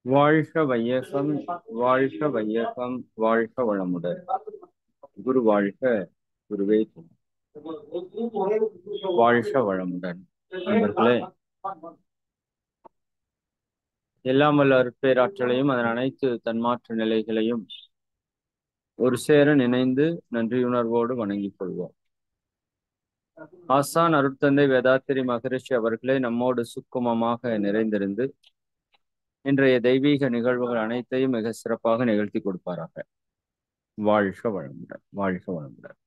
வாழ்க வையகம், வாழ்க வையகம், வாழ்க வளமுடன். குரு வாழ்க, குருவே துணை. வாழ்க வளமுடன். நண்பர்களே, எல்லாம் வல்ல அருட்பேராற்றலையும் அதன் அனைத்து தன்மாற்ற நிலைகளையும் ஒரு சேர நினைந்து நன்றியுணர்வோடு வணங்கிக் கொள்வோம். ஆசான் அருட்தந்தை வேதாத்திரி மகரிஷி அவர்களே நம்மோடு சுக்குமமாக நிறைந்திருந்து இன்றைய தெய்வீக நிகழ்வுகள் அனைத்தையும் மிக சிறப்பாக நிகழ்த்தி கொடுப்பாராக. வாழ்க வளமுடன், வாழ்க வளமுடன்.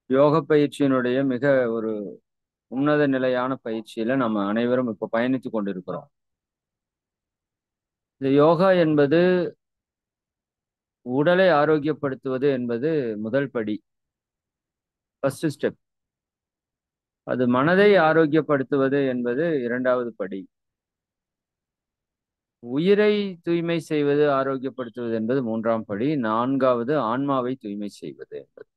யோக பயிற்சியினுடைய மிக ஒரு உன்னத நிலையான பயிற்சியில நம்ம அனைவரும் இப்ப பயணித்து கொண்டிருக்கிறோம். இந்த யோகா என்பது உடலை ஆரோக்கியப்படுத்துவது என்பது முதல் படி, ஃபர்ஸ்ட் ஸ்டெப். அது மனதை ஆரோக்கியப்படுத்துவது என்பது இரண்டாவது படி. உயிரை தூய்மை செய்வது, ஆரோக்கியப்படுத்துவது என்பது மூன்றாம் படி. நான்காவது ஆன்மாவை தூய்மை செய்வது என்பது.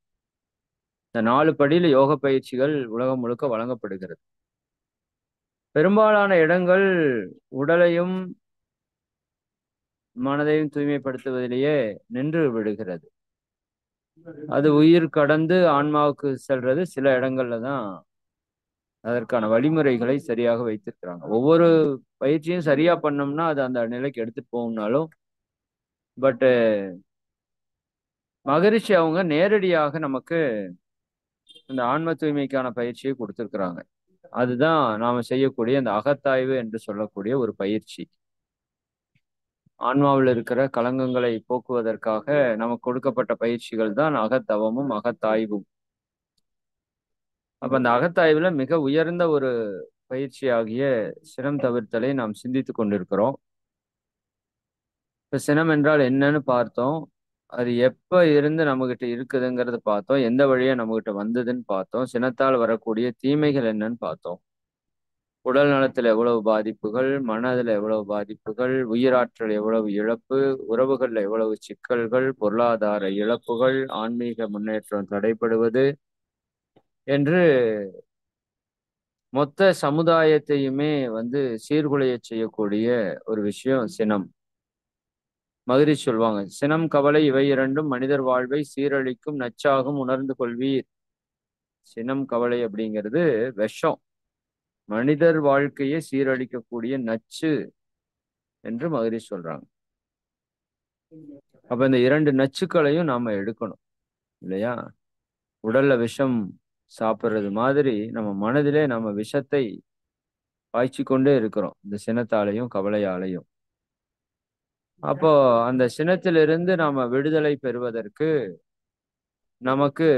இந்த 4 படியில யோக பயிற்சிகள் உலகம் முழுக்க வழங்கப்படுகிறது. பெரும்பாலான இடங்கள் உடலையும் மனதையும் தூய்மைப்படுத்துவதிலேயே நின்று விடுகிறது. அது உயிர் கடந்து ஆன்மாவுக்கு செல்றது சில இடங்கள்ல தான் அதற்கான வழிமுறைகளை சரியாக வைத்திருக்கிறாங்க. ஒவ்வொரு பயிற்சியும் சரியா பண்ணோம்னா அது அந்த நிலைக்கு எடுத்துட்டு போகும்னாலும், பட் மகரிஷி அவங்க நேரடியாக நமக்கு இந்த ஆன்ம தூய்மைக்கான பயிற்சியை கொடுத்திருக்கிறாங்க. அதுதான் நாம செய்யக்கூடிய அந்த அகத்தாய்வு என்று சொல்லக்கூடிய ஒரு பயிற்சி. ஆன்மாவில் இருக்கிற களங்கங்களை போக்குவதற்காக நமக்கு கொடுக்கப்பட்ட பயிற்சிகள் தான் அகத்தவமும் அகத்தாய்வும். அப்ப அந்த அகத்தாய்வுல மிக உயர்ந்த ஒரு பயிற்சியாகிய சினம் தவிர்த்தலை நாம் சிந்தித்துக் கொண்டிருக்கிறோம். இப்ப சினம் என்றால் என்னன்னு பார்த்தோம். அது எப்ப இருந்து நம்மகிட்ட இருக்குதுங்கிறத பார்த்தோம். எந்த வழியா நம்மகிட்ட வந்ததுன்னு பார்த்தோம். சினத்தால் வரக்கூடிய தீமைகள் என்னன்னு பார்த்தோம். உடல் நலத்துல எவ்வளவு பாதிப்புகள், மனதுல எவ்வளவு பாதிப்புகள், உயிராற்றல் எவ்வளவு இழப்பு, உறவுகள்ல எவ்வளவு சிக்கல்கள், பொருளாதார இழப்புகள், ஆன்மீக முன்னேற்றம் தடைபடுவது என்று மொத்த சமுதாயத்தையுமே சீர்குலைய செய்யக்கூடிய ஒரு விஷயம் சினம். மகிழ்ச்சி சொல்லுவாங்க, சினம் கவலை இவை இரண்டும் மனிதர் வாழ்வை சீரழிக்கும் நச்சாகும் உணர்ந்து கொள்வீர். சினம் கவலை அப்படிங்கிறது விஷம், மனிதர் வாழ்க்கையை சீரழிக்கக்கூடிய நச்சு என்று மகிழ்ச்சி சொல்றாங்க. அப்ப இந்த இரண்டு நச்சுக்களையும் நாம எடுக்கணும் இல்லையா? உடல்ல விஷம் சாப்பிடுறது மாதிரி நம்ம மனதிலே நம்ம விஷத்தை பாய்ச்சி கொண்டே இருக்கிறோம், இந்த சினத்தாலையும் கவலையாலையும். அப்போ அந்த சினத்திலிருந்து நாம விடுதலை பெறுவதற்கு நமக்கு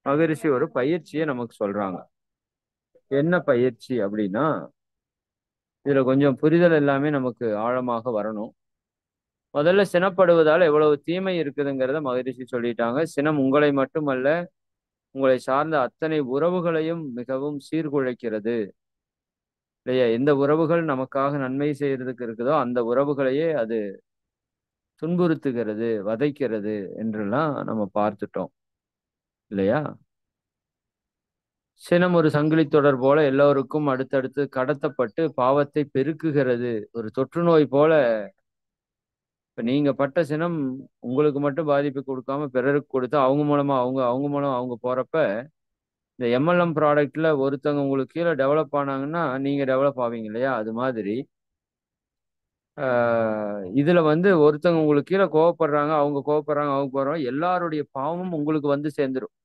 மகரிஷி ஒரு பயிற்சியை நமக்கு சொல்றாங்க. என்ன பயிற்சி அப்படின்னா, இதுல கொஞ்சம் புரிதல் எல்லாமே நமக்கு ஆழமாக வரணும். முதல்ல சினப்படுவதால் எவ்வளவு தீமை இருக்குதுங்கிறத மகரிஷி சொல்லிட்டாங்க. சினம் உங்களை மட்டுமல்ல, உங்களை சார்ந்த அத்தனை உறவுகளையும் மிகவும் சீர்குலைக்கிறது இல்லையா? எந்த உறவுகள் நமக்காக நன்மை செய்யறதுக்கு இருக்குதோ அந்த உறவுகளையே அது துன்புறுத்துகிறது, வதைக்கிறது என்றெல்லாம் நம்ம பார்த்துட்டோம் இல்லையா? சினம் ஒரு சங்கிலி தொடர் போல எல்லோருக்கும் அடுத்தடுத்து கடத்தப்பட்டு பாவத்தை பெருக்குகிறது. ஒரு தொற்று நோய் போல. இப்ப நீங்க பட்ட சினம் உங்களுக்கு மட்டும் பாதிப்பு கொடுக்காம பிறருக்கு கொடுத்து அவங்க மூலமா அவங்க மூலம் அவங்க போறப்ப, இந்த எம்எல்எம் ப்ராடக்ட்ல ஒருத்தவங்க உங்களுக்கு கீழே டெவலப் ஆனாங்கன்னா நீங்க டெவலப் ஆவீங்க இல்லையா? அது மாதிரி இதுல ஒருத்தவங்க உங்களுக்கு கீழே கோவப்படுறாங்க, அவங்க கோவப்படுறாங்க, அவங்க போறாங்க, எல்லாருடைய பாவமும் உங்களுக்கு சேர்ந்துரும்.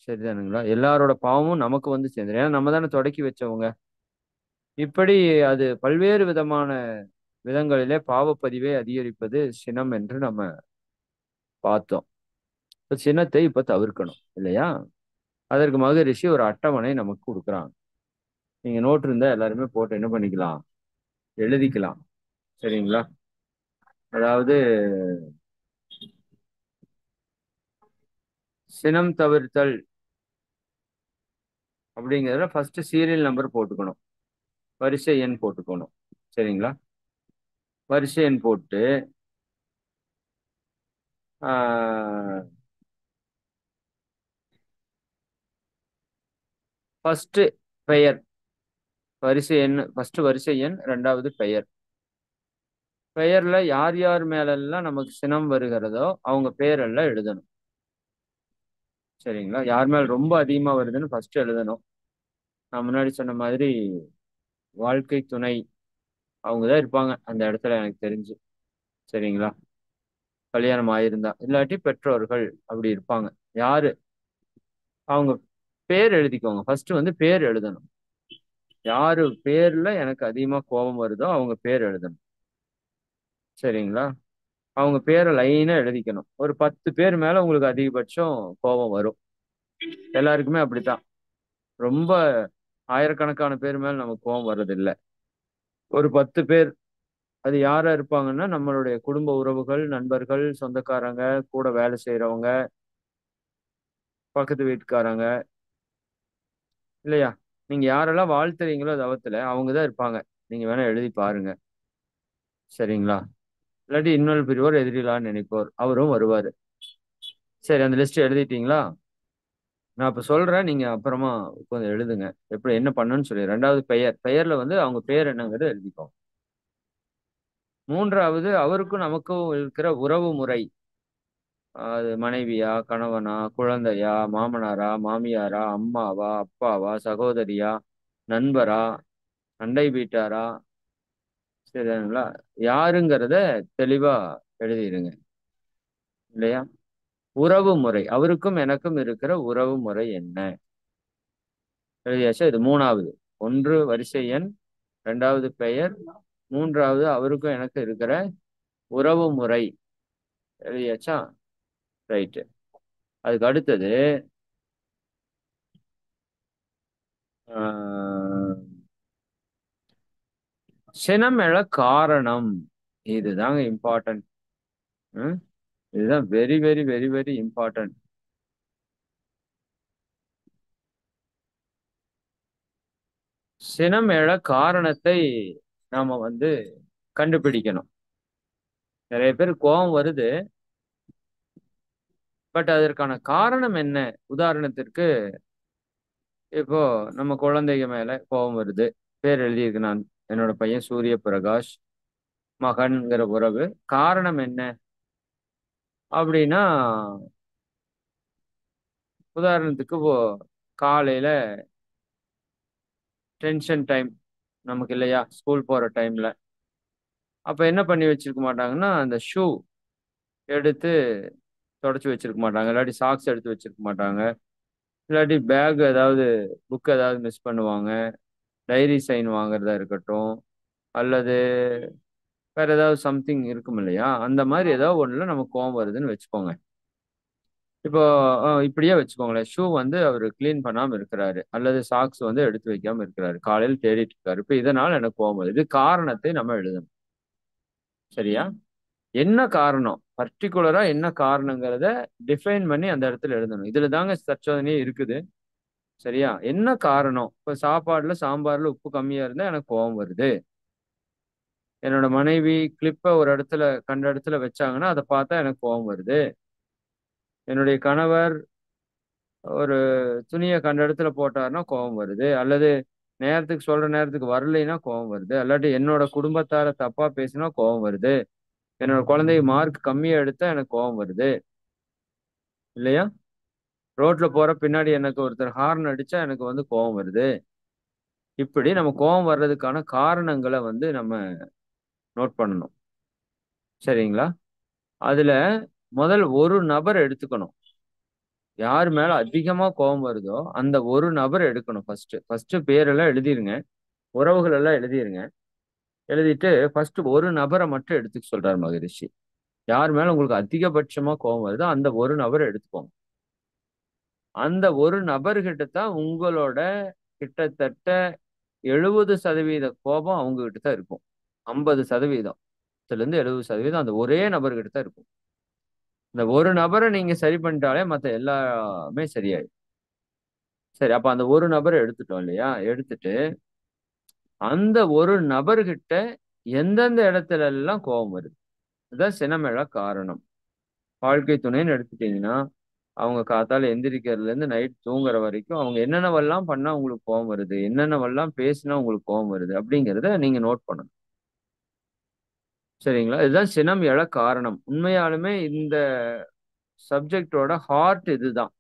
சரிதானுங்களா? எல்லாரோட பாவமும் நமக்கு சேர்ந்துரும். ஏன்னா நம்ம தானே தொடக்கி வச்சவங்க. இப்படி அது பல்வேறு விதமான விதங்களிலே பாவப்பதிவை அதிகரிப்பது சினம் என்று நம்ம பார்த்தோம். இப்ப சினத்தை இப்ப தவிர்க்கணும் இல்லையா? அதற்கு மகரிஷி ஒரு அட்டவணை நமக்கு கொடுக்குறாங்க. நீங்க நோட் இருந்தா எல்லாருமே போட்டு என்ன பண்ணிக்கலாம், எழுதிக்கலாம். சரிங்களா? அதாவது சினம் தவிர்த்தல் அப்படிங்கிறத ஃபர்ஸ்ட் சீரியல் நம்பர் போட்டுக்கணும், வரிசை எண் போட்டுக்கணும். சரிங்களா? வரிசை எண் போட்டு ஃபர்ஸ்ட் பெயர் வரிசை எண் ஃபர்ஸ்ட் வரிசை எண், ரெண்டாவது பெயர். பெயர்ல யார் யார் மேலெல்லாம் நமக்கு சினம் வருகிறதோ அவங்க பேரெல்லாம் எழுதணும். சரிங்களா? யார் மேல ரொம்ப அதிகமா வருதுன்னு ஃபர்ஸ்ட் எழுதணும். நான் முன்னாடி சொன்ன மாதிரி வாழ்க்கை துணை அவங்கதான் இருப்பாங்க அந்த இடத்துல எனக்கு தெரிஞ்சு. சரிங்களா? கல்யாணம் ஆயிருந்தா, இல்லாட்டி பெற்றோர்கள் அப்படி இருப்பாங்க. யாரு அவங்க பேர் எழுதிக்கோங்க. ஃபர்ஸ்ட் வந்து பேர் எழுதணும். யாரு பேர்ல எனக்கு அதிகமா கோபம் வருதோ அவங்க பேர் எழுதணும். சரிங்களா? அவங்க பேரை லைனா எழுதிக்கணும். ஒரு 10 பேர் மேல உங்களுக்கு அதிகபட்சம் கோபம் வரும். எல்லாருக்குமே அப்படித்தான். ரொம்ப ஆயிரக்கணக்கான பேர் மேல நமக்கு கோபம் வர்றதில்ல. ஒரு 10 பேர். அது யாரா இருப்பாங்கன்னா நம்மளுடைய குடும்ப உறவுகள், நண்பர்கள், சொந்தக்காரங்க, கூட வேலை செய்யறவங்க, பக்கத்து வீட்டுக்காரங்க, இல்லையா? நீங்க யாரெல்லாம் வாழ்த்துறீங்களோ தவத்துல அவங்கதான் இருப்பாங்க. நீங்க வேணா எழுதி பாருங்க. சரிங்களா? இல்லாட்டி இன்னொரு பெரியவர் எதிரிலான்னு நினைப்போர் அவரும் வருவாரு. சரி, அந்த லிஸ்ட் எழுதிட்டீங்களா? நான் இப்ப சொல்றேன், நீங்க அப்புறமா கொஞ்சம் எழுதுங்க. எப்படி என்ன பண்ணணும்னு சொல்லி. ரெண்டாவது பெயர். பெயர்ல வந்து அவங்க பேர் என்னங்கிறத எழுதிக்கோங்க. மூன்றாவது அவருக்கும் நமக்கும் இருக்கிற உறவு முறை. அது மனைவியா, கணவனா, குழந்தையா, மாமனாரா, மாமியாரா, அம்மாவா, அப்பாவா, சகோதரியா, நண்பரா, அண்டை வீட்டாரா, சரிங்களா? யாருங்கிறத தெளிவா எழுதிடுங்க. இல்லையா? உறவு முறை. அவருக்கும் எனக்கும் இருக்கிற உறவு முறை என்ன? எழுதியாச்சா? இது மூணாவது. ஒன்று வரிசை எண், இரண்டாவது பெயர், மூன்றாவது அவருக்கும் எனக்கு இருக்கிற உறவு முறை. எழுதியாச்சா? ரைட்டு. அதுக்கு அடுத்தது ஆஹ், சினம் எழ காரணம். இதுதாங்க இம்பார்ட்டன்ட். இதுதான் very very very very important. சினம் எழ காரணத்தை நாம வந்து கண்டுபிடிக்கணும். நிறைய பேர் கோபம் வருது. பட் அதற்கான காரணம் என்ன? உதாரணத்திற்கு இப்போ நம்ம குழந்தைங்க மேல கோபம் வருது. பேர் எழுதியிருக்கு நான். என்னோட பையன் சூரிய பிரகாஷ். மகன்கிற உறவு. காரணம் என்ன அப்படின்னா, உதாரணத்துக்கு காலையில டென்ஷன் டைம் நமக்கு இல்லையா? ஸ்கூல் போற டைம்ல. அப்ப என்ன பண்ணி வச்சிருக்க மாட்டாங்கன்னா, அந்த ஷூ எடுத்து தொடச்சு வச்சிருக்க மாட்டாங்க. இல்லாட்டி சாக்ஸ் எடுத்து வச்சிருக்க மாட்டாங்க. இல்லாட்டி பேக் ஏதாவது, புக் ஏதாவது மிஸ் பண்ணுவாங்க. டைரி சைன் வாங்குறதா இருக்கட்டும், அல்லது வேற ஏதாவது சம்திங் இருக்கும் இல்லையா? அந்த மாதிரி ஏதாவது ஒண்ணுல நமக்கு கோவம் வருதுன்னு வச்சுக்கோங்க. இப்போ இப்படியே வச்சுக்கோங்களேன். ஷூ வந்து அவர் கிளீன் பண்ணாம இருக்கிறாரு, அல்லது சாக்ஸ் வந்து எடுத்து வைக்காம இருக்கிறாரு. காலையில் தேடிட்டு இருக்காரு. இப்ப இதனால எனக்கு கோவம் வருது. இது காரணத்தை நம்ம எழுதணும். சரியா? என்ன காரணம், பர்டிகுலரா என்ன காரணங்கிறத டிஃபைன் பண்ணி அந்த இடத்துல எழுதணும். இதுல தாங்க தற்சோதனையே இருக்குது. சரியா? என்ன காரணம்? இப்ப சாப்பாடுல சாம்பார்ல உப்பு கம்மியா இருந்தா எனக்கு கோவம் வருது. என்னோட மனைவி கிளிப்பை ஒரு இடத்துல கண்ட இடத்துல வச்சாங்கன்னா அதை பார்த்தா எனக்கு கோவம் வருது. என்னுடைய கணவர் ஒரு துணியை கண்ட இடத்துல போட்டாருன்னா கோவம் வருது. அல்லது நேரத்துக்கு சொல்ற நேரத்துக்கு வரலைன்னா கோவம் வருது. அல்லாட்டி என்னோட குடும்பத்தார தப்பா பேசினா கோவம் வருது. என்னோட குழந்தை மார்க் கம்மியா எடுத்தா எனக்கு கோவம் வருது. இல்லையா? ரோட்ல போற பின்னாடி எனக்கு ஒருத்தர் ஹார்ன் அடிச்சா எனக்கு வந்து கோவம் வருது. இப்படி நம்ம கோவம் வர்றதுக்கான காரணங்களை வந்து நம்ம நோட் பண்ணணும். சரிங்களா? அதுல முதல் ஒரு நபர் எடுத்துக்கணும். யார் மேல அதிகமா கோபம் வருதோ அந்த ஒரு நபர் எடுக்கணும். ஃபர்ஸ்ட் பேரெல்லாம் எழுதிருங்க. உறவுகள் எல்லாம் எழுதிருங்க. எழுதிட்டு ஃபர்ஸ்ட் ஒரு நபரை மட்டும் எடுத்துக்க சொல்றாரு மகரிஷி. யார் மேல உங்களுக்கு அதிகபட்சமா கோபம் வருதோ அந்த ஒரு நபரை எடுத்துக்கோங்க. அந்த ஒரு நபர்கிட்ட தான் உங்களோட கிட்டத்தட்ட 70% கோபம் அவங்க கிட்ட தான் இருக்கும். 50% இருந்து 70% அந்த ஒரே நபர்கிட்ட தான் இருக்கும். இந்த ஒரு நபரை நீங்க சரி பண்ணிட்டாலே மத்த எல்லாமே சரியாயிடும். சரி, அப்ப அந்த ஒரு நபரை எடுத்துட்டோம் இல்லையா? எடுத்துட்டு அந்த ஒரு நபர்கிட்ட எந்தெந்த இடத்துல எல்லாம் கோபம் வருது, இதுதான் சினமெழ காரணம். வாழ்க்கை துணைன்னு எடுத்துட்டீங்கன்னா அவங்க காத்தால எந்திரிக்கிறதுல இருந்து நைட் தூங்குற வரைக்கும் அவங்க என்னென்னவெல்லாம் பண்ணா உங்களுக்கு கோவம் வருது, என்னென்னவெல்லாம் பேசினா உங்களுக்கு கோவம் வருது அப்படிங்கிறத நீங்க நோட் பண்ணணும். சரிங்களா? இதுதான் சினம் எழக் காரணம். உண்மையாலுமே இந்த சப்ஜெக்ட்டோட ஹார்ட் இதுதான்.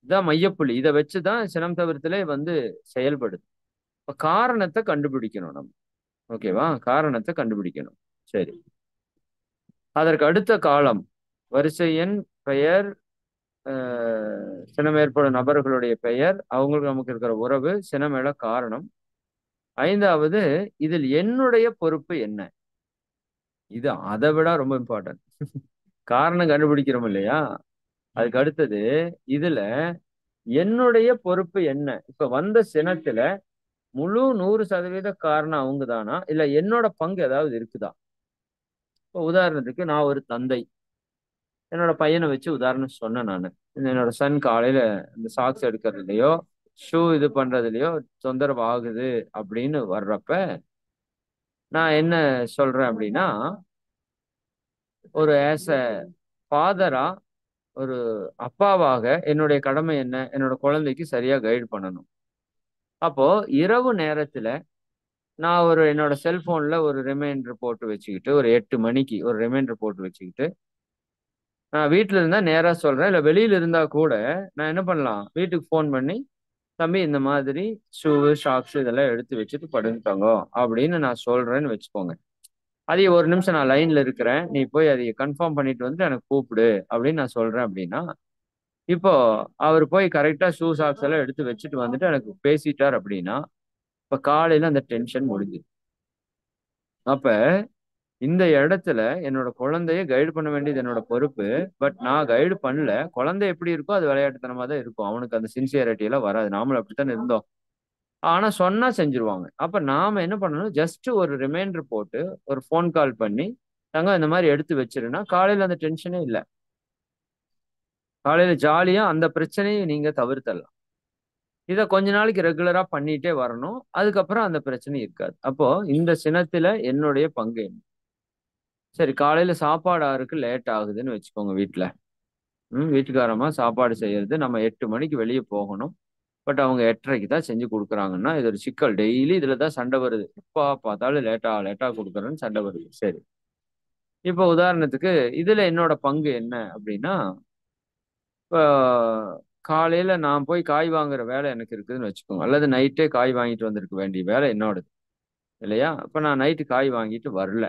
இதான் மையப்புள்ளி. இத வச்சு தான் சினம் தவிர்த்தலே வந்து செயல்படுது. இப்ப காரணத்த கண்டுபிடிக்கணும் நம்ம. ஓகேவா? காரணத்த கண்டுபிடிக்கணும். சரி. அதற்கு அடுத்த காலம், வரிசை எண், பெயர், அ சினம் ஏற்படும் நபர்களுடைய பெயர், அவங்களுக்கு நமக்கு இருக்கிற உறவு, சினம் எழக் காரணம். 5வது இதில் என்னுடைய பொறுப்பு என்ன? இது அத விட ரொம்ப இம்பார்ட்டன்ட். காரணம் கண்டுபிடிக்கிறோம் இல்லையா? அதுக்கு அடுத்தது, இதுல என்னுடைய பொறுப்பு என்ன? இப்ப வந்த சினத்துல முழு 100% காரணம் அவங்க தானா? இல்ல என்னோட பங்கு ஏதாவது இருக்குதா? இப்ப உதாரணத்துக்கு நான் ஒரு தந்தை. என்னோட பையன வச்சு உதாரணம் சொன்னேன் நானு. என்னோட சன் காலையில இந்த சாக்ஸ் எடுக்கிறதுலயோ, ஷூ இது பண்றதுலயோ தொந்தரவு ஆகுது அப்படின்னு வர்றப்ப, நான் என்ன சொல்றேன் அப்படின்னா, ஒரு ஃபாதரா, ஒரு அப்பாவாக என்னுடைய கடமை என்ன? என்னோட குழந்தைக்கு சரியா கைடு பண்ணணும். அப்போ இரவு நேரத்துல நான் என்னோட செல்போன்ல ஒரு ரிமைண்டர் போட்டு வச்சுக்கிட்டு, ஒரு 8 மணிக்கு ஒரு ரிமைண்டர் போட்டு வச்சுக்கிட்டு, நான் வீட்ல இருந்தா நேரா சொல்றேன். இல்ல வெளியில இருந்தா கூட, நான் என்ன பண்ணலாம்? வீட்டுக்கு ஃபோன் பண்ணி, "தம்பி இந்த மாதிரி ஷூவு, ஷாக்ஸ் இதெல்லாம் எடுத்து வச்சுட்டு படுங்க தங்கம்" அப்படின்னு நான் சொல்றேன்னு வச்சுக்கோங்க. "அதைய ஒரு நிமிஷம் நான் லைன்ல இருக்கிறேன். நீ போய் அதைய கன்ஃபார்ம் பண்ணிட்டு வந்துட்டு எனக்கு கூப்பிடு" அப்படின்னு நான் சொல்றேன் அப்படின்னா, இப்போ அவரு போய் கரெக்ட்டா ஷூ, சாக்ஸ் எல்லாம் எடுத்து வச்சுட்டு வந்துட்டு எனக்கு பேசிட்டார் அப்படின்னா, இப்ப காலையில அந்த டென்ஷன் முடிஞ்சுது. அப்ப இந்த இடத்துல என்னோட குழந்தைய கைடு பண்ண வேண்டியது என்னோட பொறுப்பு. பட் நான் கைடு பண்ணல. குழந்தை எப்படி இருக்கோ அது விளையாட்டுத்தனமா தான் இருக்கும். அவனுக்கு அந்த சின்சியாரிட்டி எல்லாம் வராது. நாமளும் அப்படித்தானே இருந்தோம். ஆனா சொன்னா செஞ்சுருவாங்க. அப்ப நாம என்ன பண்ணணும், ஜஸ்ட் ஒரு ரிமைண்டர் போட்டு, ஒரு ஃபோன் கால் பண்ணி, தங்கம் இந்த மாரி எடுத்து வச்சிருன்னா, காலையில அந்த டென்ஷனே இல்ல. காலையில ஜாலியா அந்த பிரச்சனைய நீங்க தவிர்த்தரலாம். இத கொஞ்ச நாளைக்கு ரெகுலரா பண்ணிட்டே வரணும். அதுக்கப்புறம் அந்த பிரச்சனை இருக்காது. அப்போ இந்த சினத்தில என்னுடைய பங்கு என்ன? சரி காலையில சாப்பாடு ஆறதுக்கு லேட் ஆகுதுன்னு வச்சுக்கோங்க வீட்ல. வீட்டுக்காரம்மா சாப்பாடு செய்யறது. நம்ம 8 மணிக்கு வெளிய போகணும். பட் அவங்க 8:30க்கு தான் செஞ்சு குடுக்குறாங்கன்னா, இது ஒரு சிக்கல். டெய்லி இதுல தான் சண்டை வருது. எப்ப பார்த்தாலும் லேட்டா, லேட்டா குடுக்குறேன்னு சண்டை வருது. சரி. இப்போ உதாரணத்துக்கு, இதுல என்னோட பங்கு என்ன அப்டின்னா, இப்போ காலையில நான் போய் காய் வாங்குற வேலை எனக்கு இருக்குதுன்னு வச்சுக்கோங்க. அல்லது நைட்டே காய் வாங்கிட்டு வந்திருக்க வேண்டிய வேலை என்னோடது. இல்லையா? அப்ப நான் நைட்டு காய் வாங்கிட்டு வரல.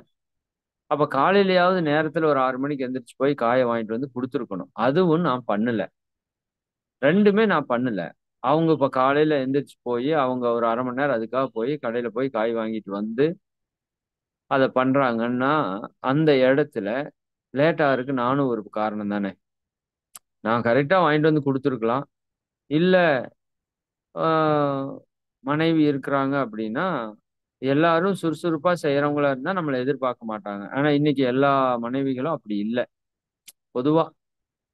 அப்ப காலையிலயாவது நேரத்துல ஒரு 6 மணிக்கு எந்திரிச்சு போய் காய வாங்கிட்டு வந்து குடுத்துருக்கணும். அதுவும் நான் பண்ணல. 2மே நான் பண்ணல. அவங்க இப்ப காலையில எந்திரிச்சு போயி, அவங்க ஒரு 1/2 மணி நேரம் அதுக்காக போய் கடையில போய் காய் வாங்கிட்டு வந்து, அத பண்றாங்கன்னா, அந்த இடத்துல லேட் ஆகுறதுக்கு நானும் ஒரு காரணம் தானே! நான் கரெக்ட்டா வாங்கிட்டு வந்து குடுத்துருக்கலாம். இல்ல ஆ மனைவி இருக்கிறாங்க அப்டின்னா, எல்லாரும் சுறுசுறுப்பா செய்றவங்களா இருந்தா நம்மள எதிர்பார்க்க மாட்டாங்க. ஆனா இன்னைக்கு எல்லா மனைவிகளும் அப்படி இல்ல. பொதுவா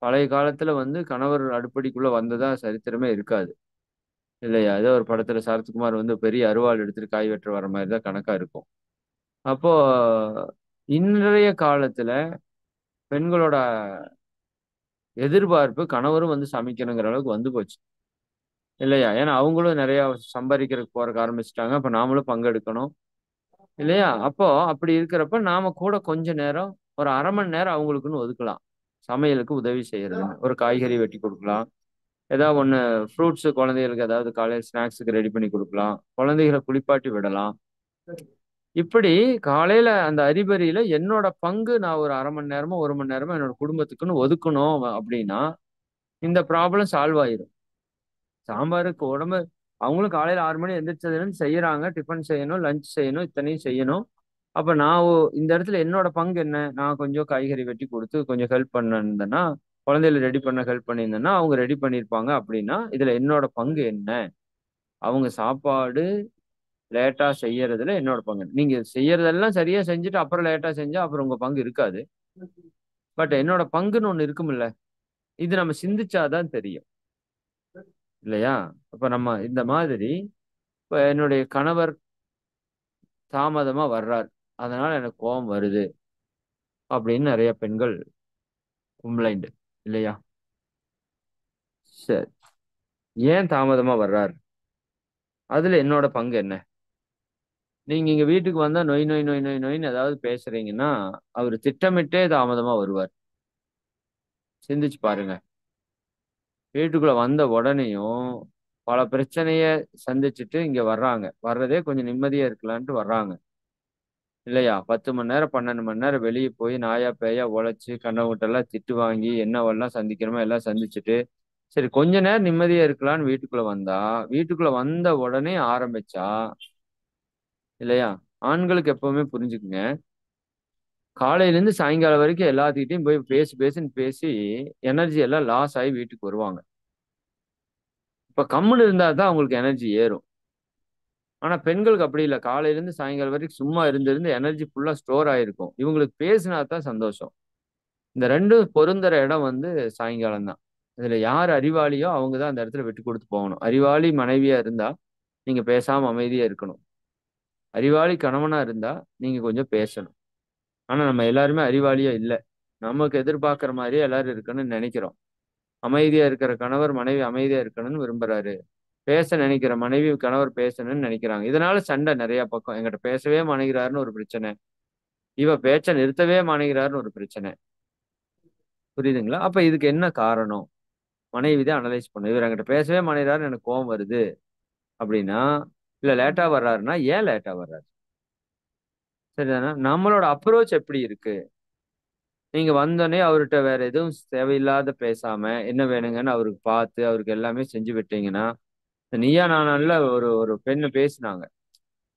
பழைய காலத்துல வந்து கணவர் அடுப்படிக்குள்ள வந்ததா சரித்திரமே இருக்காது. இல்லையா? ஏதோ ஒரு படத்துல சரத்குமார் வந்து பெரிய அருவாள் எடுத்துட்டு காய் வெட்ட வர மாரி தான் கணக்கா இருக்கும். அப்போ இன்றைய காலத்துல பெண்களோட எதிர்பார்ப்பு கணவரும் வந்து சமைக்கணுங்கிற அளவுக்கு வந்து போச்சு. இல்லையா? ஏன்னா அவங்களும் நெறைய சம்பாரிக்கிறதுக்கு போறக்கு ஆரம்பிச்சுட்டாங்க. அப்ப நாமளும் பங்கெடுக்கணும். இல்லையா? அப்போ அப்படி இருக்கிறப்ப நாம கூட கொஞ்ச நேரம் ஒரு 1/2 மணி நேரம் அவங்களுக்குன்னு ஒதுக்கலாம். சமையலுக்கு உதவி செய்யறதுன்னு. ஒரு காய்கறி வெட்டி குடுக்கலாம். ஏதாவது ஒண்ணு ஃப்ரூட்ஸ் குழந்தைகளுக்கு ஏதாவது காலையில ஸ்நாக்ஸுக்கு ரெடி பண்ணி குடுக்கலாம். குழந்தைகள குளிப்பாட்டி விடலாம். இப்படி காலையில அந்த அறிபறியில என்னோட பங்கு நான் ஒரு 1/2 மணி நேரமோ, 1 மணி நேரமோ என்னோட குடும்பத்துக்குன்னு ஒதுக்கணும் அப்படின்னா, இந்த ப்ராப்ளம் சால்வ் ஆயிரும். சாம்பாருக்கு உடம்பு அவங்களும் காலையில 6 மணி எந்திரிச்சதுலருந்து செய்யறாங்க. டிஃபன் செய்யணும், லஞ்ச் செய்யணும், இத்தனையும் செய்யணும். அப்ப நான் இந்த இடத்துல என்னோட பங்கு என்ன? நான் கொஞ்சம் காய்கறி வெட்டி குடுத்து கொஞ்சம் ஹெல்ப் பண்ணிருந்தேன்னா, குழந்தைகள ரெடி பண்ண ஹெல்ப் பண்ணியிருந்தேன்னா, அவங்க ரெடி பண்ணியிருப்பாங்க அப்படின்னா, இதுல என்னோட பங்கு என்ன? அவங்க சாப்பாடு லேட்டா செய்யறதுல என்னோட பங்கு. நீங்க செய்யறதெல்லாம் சரியா செஞ்சுட்டு அப்புறம் லேட்டா செஞ்சா அப்புறம் உங்க பங்கு இருக்காது. பட் என்னோட பங்குன்னு ஒண்ணு இருக்கும்ல. இது நம்ம சிந்திச்சா தான் தெரியும். இல்லையா? அப்ப நம்ம இந்த மாதிரி இப்ப என்னுடைய கணவர் தாமதமா வர்றார். அதனால எனக்கு கோவம் வருது. அப்படின்னு நெறைய பெண்கள் கம்ப்ளைண்ட் இல்லையா? சரி. ஏன் தாமதமா வர்றாரு? அதுல என்னோட பங்கு என்ன? நீங்க இங்க வீட்டுக்கு வந்தா நொய் நொய் நொய் நொய் நொய்ன்னு ஏதாவது பேசுறீங்கன்னா, அவரு திட்டமிட்டே தாமதமா வருவார். சிந்திச்சு பாருங்க. வீட்டுக்குள்ள வந்த உடனேயும் பல பிரச்சனைய சந்திச்சுட்டு இங்க வர்றாங்க. வர்றதே கொஞ்சம் நிம்மதியா இருக்கலான்ட்டு வர்றாங்க. இல்லையா? 10 மணி நேரம், 12 மணி நேரம் வெளிய போய் நாயா, பேயா உழைச்சு கண்டவங்கட்டலாம் திட்டு வாங்கி என்னவெல்லாம் சந்திக்கணுமோ எல்லாம் சந்திச்சுட்டு, சரி கொஞ்ச நேரம் நிம்மதியா இருக்கலான்னு வீட்டுக்குள்ள வந்தா, வீட்டுக்குள்ள வந்த உடனே ஆரம்பிச்சா, இல்லையா? ஆண்களுக்கு எப்பவுமே புரிஞ்சுக்குங்க. காலையிலேருந்து சாயங்காலம் வரைக்கும் எல்லாத்துக்கிட்டயும் போய் பேசு பேசுன்னு பேசி, எனர்ஜி எல்லாம் லாஸ் ஆயி வீட்டுக்கு வருவாங்க. இப்ப கம்முனு இருந்தா தான் அவங்களுக்கு எனர்ஜி ஏறும். ஆனா பெண்களுக்கு அப்படி இல்ல. காலையிலேருந்து சாயங்காலம் வரைக்கும் சும்மா இருந்து இருந்து எனர்ஜி ஃபுல்லா ஸ்டோர் ஆயிருக்கும். இவங்களுக்கு பேசினா தான் சந்தோஷம். இந்த 2ம் பொருந்துற இடம் வந்து சாயங்காலம் தான். இதுல யார் அறிவாளியோ அவங்க தான் அந்த இடத்துல விட்டு குடுத்து போகணும். அறிவாளி மனைவியா இருந்தா, நீங்க பேசாம அமைதியா இருக்கணும். அறிவாளி கணவனா இருந்தா, நீங்க கொஞ்சம் பேசணும். ஆனா நம்ம எல்லாருமே அறிவாளியா இல்ல. நமக்கு எதிர்பார்க்கிற மாரியே எல்லாரும் இருக்கணும்னு நெனைக்கிறோம். அமைதியா இருக்கிற கணவர், மனைவி அமைதியா இருக்கணும்னு விரும்புறாரு. பேச நினைக்கிற மனைவி, கணவர் பேசணும்னு நெனைக்கிறாங்க. இதனால சண்டை நெறைய பக்கம். என்கிட்ட பேசவே மாட்டேங்கிறாருன்னு ஒரு பிரச்சனை. இவ பேச்ச நிறுத்தவே மாட்டேங்கிறாருன்னு ஒரு பிரச்சனை. புரியுதுங்களா? அப்ப இதுக்கு என்ன காரணம்? மனைவி தான் அனலைஸ் பண்ணும். இவர் என்கிட்ட பேசவே மாட்டேங்கிறாருன்னு எனக்கு கோவம் வருது அப்படின்னா, இல்ல லேட்டா வர்றாருன்னா, ஏன் லேட்டா வர்றாரு? சரிதானே? நம்மளோட அப்ரோச் எப்படி இருக்கு? நீங்க வந்தோனே அவர்ட்ட வேற எதுவும் தேவையில்லாத பேசாம, என்ன வேணுங்கன்னு அவருக்கு பார்த்து, அவருக்கு எல்லாமே செஞ்சு விட்டீங்கன்னா, நீயா நானான்ல ஒரு ஒரு பெண்ணு பேசுனாங்க.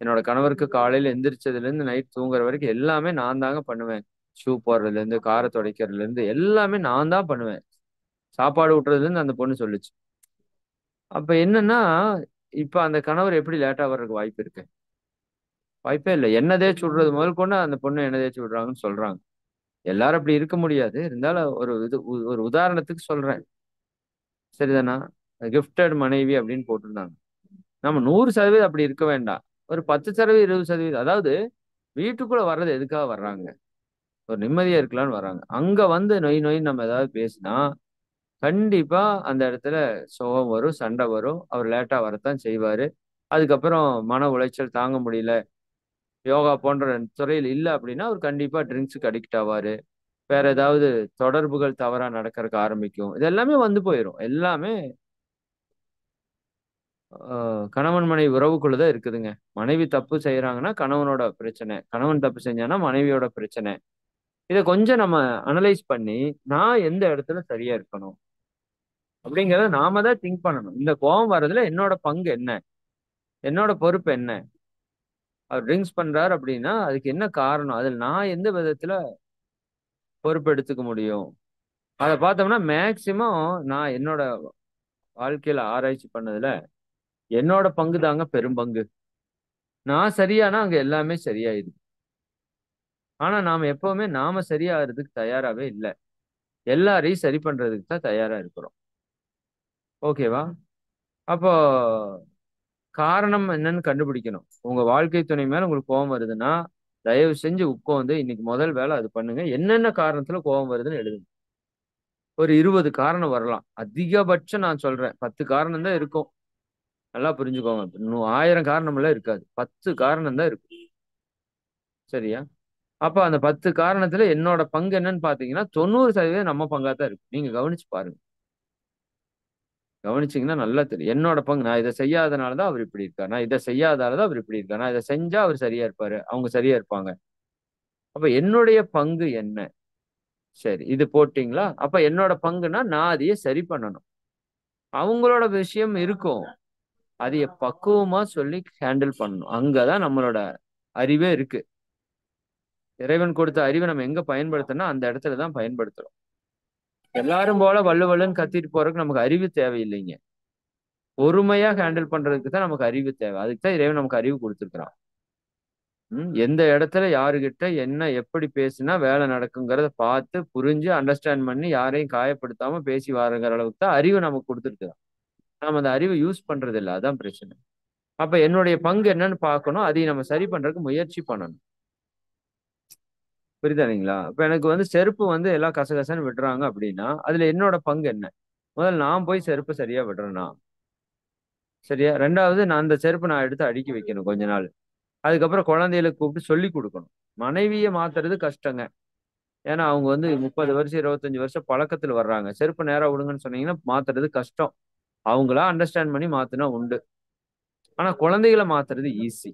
என்னோட கணவருக்கு காலையில எந்திரிச்சதுலேருந்து நைட் தூங்குற வரைக்கும் எல்லாமே நான் தாங்க பண்ணுவேன். ஷூ போடுறதுலேருந்து, கார துடைக்கிறதுலேருந்து எல்லாமே நான் தான் பண்ணுவேன். சாப்பாடு ஊட்டுறதுலேருந்து அந்த பொண்ணு சொல்லுச்சு. அப்ப என்னன்னா, இப்ப அந்த கணவர் எப்படி லேட்டா வர்றதுக்கு வாய்ப்பு இருக்கு? வாய்ப்பே இல்ல. எண்ணெய் தேய்ச்சு விடுறது முதற்கொண்டு அந்த பொண்ணு எண்ணெய் தேய்ச்சு விடுறாங்கன்னு சொல்றாங்க. எல்லாரும் அப்படி இருக்க முடியாது. இருந்தாலும் ஒரு உதாரணத்துக்கு சொல்றேன். சரிதானா? கிஃப்டட் மனைவி அப்படின்னு போட்டிருந்தாங்க. நம்ம 100% அப்படி இருக்க வேண்டாம். ஒரு 10% 20% அதாவது வீட்டுக்குள்ள வர்றது எதுக்காக வர்றாங்க? ஒரு நிம்மதியா இருக்கலாம்னு வர்றாங்க. அங்க வந்து நொய் நொய்ன்னு நம்ம ஏதாவது பேசினா, கண்டிப்பா அந்த இடத்துல சோகம் வரும், சண்டை வரும். அவர் லேட்டா வரத்தான் செய்வாரு. அதுக்கப்புறம் மன உளைச்சல் தாங்க முடியல. யோகா போன்ற துறையில் இல்ல அப்படின்னா, அவர் கண்டிப்பா ட்ரிங்க்ஸ்க்கு அடிக்ட் ஆவாரு. வேற ஏதாவது தொடர்புகள் தவறா நடக்கறக்கு ஆரம்பிக்கும். இது எல்லாமே வந்து போயிரும். எல்லாமே கணவன் மனைவி உறவுக்குள்ள தான் இருக்குதுங்க. மனைவி தப்பு செய்றாங்கன்னா, கணவனோட பிரச்சனை. கணவன் தப்பு செஞ்சான்னா, மனைவியோட பிரச்சனை. இத கொஞ்சம் நம்ம அனலைஸ் பண்ணி, நான் எந்த இடத்துல சரியா இருக்கணும்? அப்படிங்கிறத நாம தான் திங்க் பண்ணணும். இந்த கோவம் வர்றதுல என்னோட பங்கு என்ன? என்னோட பொறுப்பு என்ன? அவர் ட்ரிங்க்ஸ் பண்றாரு அப்படின்னா, அதுக்கு என்ன காரணம்? அதில நான் எந்த விதத்துல பொறுப்பு எடுத்துக்க முடியும்? அத பார்த்தோம்னா, மேக்ஸிமம் நான் என்னோட வாழ்க்கையில ஆராய்ச்சி பண்ணதுல, என்னோட பங்கு தாங்க பெரும்பங்கு. நான் சரியானா, அங்க எல்லாமே சரியாயிடுது. ஆனா, நாம எப்பவுமே நாம சரியாகறதுக்கு தயாராவே இல்ல. எல்லாரையும் சரி பண்றதுக்கு தான் தயாரா இருக்கிறோம். ஓகேவா? அப்போ காரணம் என்னன்னு கண்டுபிடிக்கணும். உங்க வாழ்க்கை துணை மேல உங்களுக்கு கோவம் வருதுன்னா, தயவு செஞ்சு உட்கார்ந்து இன்னைக்கு முதல் வேலை அது பண்ணுங்க. என்னென்ன காரணத்துல கோவம் வருதுன்னு எழுதுங்க. ஒரு 20 காரணம் வரலாம். அதிகபட்சம் நான் சொல்றேன். 10 காரணம் தான் இருக்கும். நல்லா புரிஞ்சுக்கோங்க. 1000 காரணமெல்லாம் இருக்காது. 10 காரணம் தான் இருக்கும். சரியா? அப்ப அந்த 10 காரணத்துல என்னோட பங்கு என்னன்னு பார்த்தீங்கன்னா, 90% நம்ம பங்கா தான் இருக்கு. நீங்க கவனிச்சு பாருங்க. கவனிச்சீங்கன்னா நல்லா தெரியும். என்னோட பங்கு நான் இத செய்யாதனால தான் அவர் இப்படி இருக்கார். நான் இத செய்யாதனால தான் அவர் இப்படி இருக்கார். நான் இத செஞ்சா அவர் சரியா இருப்பாரு. அவங்க சரியா இருப்பாங்க. அப்ப என்னுடைய பங்கு என்ன? சரி. இது போட்டீங்களா? அப்ப என்னோட பங்குன்னா, நான் அதைய சரி பண்ணணும். அவங்களோட விஷயம் இருக்கும். அதைய பக்குவமா சொல்லி ஹேண்டில் பண்ணணும். அங்க தான் நம்மளோட அறிவே இருக்கு. இறைவன் கொடுத்த அறிவ நம்ம எங்க பயன்படுத்தணும்னா, அந்த இடத்துல தான் பயன்படுத்துறோம். எல்லாரும் போல வள்ளு வள்ளுன்னு கத்திட்டு போறதுக்கு நமக்கு அறிவு தேவையில்லைங்க. பொறுமையா ஹேண்டில் பண்றதுக்கு தான் நமக்கு அறிவு தேவை. அதுக்கு தான் இறைவன் நமக்கு அறிவு குடுத்திருக்கிறான். எந்த இடத்துல யாருகிட்ட என்ன எப்படி பேசினா வேலை நடக்குங்கிறத பார்த்து, புரிஞ்சு, அண்டர்ஸ்டாண்ட் பண்ணி யாரையும் காயப்படுத்தாம பேசி வாருங்கிற அளவுக்கு தான் அறிவு நமக்கு குடுத்திருக்கிறான். நாம அந்த அறிவ யூஸ் பண்றது இல்ல. அதான் பிரச்சனை. அப்ப என்னுடைய பங்கு என்னன்னு பார்க்கணும். அதையும் நம்ம சரி பண்றதுக்கு முயற்சி பண்ணணும். புரியுதா இல்லைங்களா? இப்ப எனக்கு வந்து செருப்பு வந்து எல்லாம் கசகசன்னு விடுறாங்க அப்படின்னா, அதுல என்னோட பங்கு என்ன? முதல்ல நான் போய் செருப்பு சரியா விடுறேனா? சரியா? 2வது நான் அந்த செருப்பை நான் எடுத்து அடுக்கி வைக்கணும் கொஞ்ச நாள். அதுக்கப்புறம் குழந்தைகளுக்கு கூப்பிட்டு சொல்லிக் கொடுக்கணும். மனைவிய மாத்துறது கஷ்டங்க. ஏன்னா அவங்க வந்து 30 வருஷம் 25 வருஷம் பழக்கத்துல வர்றாங்க. செருப்பு நேரா விடுங்கன்னு சொன்னீங்கன்னா மாத்துறது கஷ்டம். அவங்களா அண்டர்ஸ்டாண்ட் பண்ணி மாத்துனா உண்டு. ஆனா குழந்தைகள மாத்துறது ஈஸி.